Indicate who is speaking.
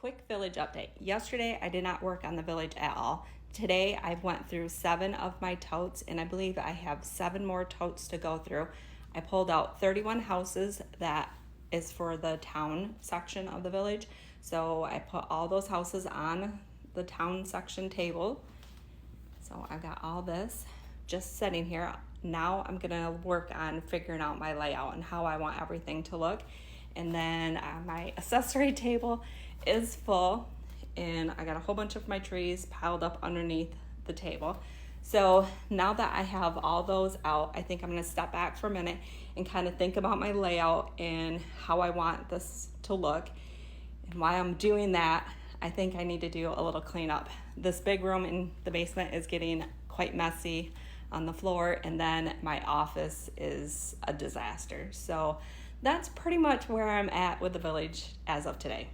Speaker 1: Quick village update. Yesterday I did not work on the village at all. Today I went through 7 of my totes and I believe I have 7 more totes to go through. I pulled out 31 houses that is for the town section of the village. So I put all those houses on the town section table. So I've got all this just sitting here. Now I'm gonna work on figuring out my layout and how I want everything to look. And then my accessory table is full and I got a whole bunch of my trees piled up underneath the table. So now that I have all those out, I think I'm gonna step back for a minute and kind of think about my layout and how I want this to look. And while I'm doing that, I think I need to do a little cleanup. This big room in the basement is getting quite messy on the floor, and then my office is a disaster. So that's pretty much where I'm at with the village as of today.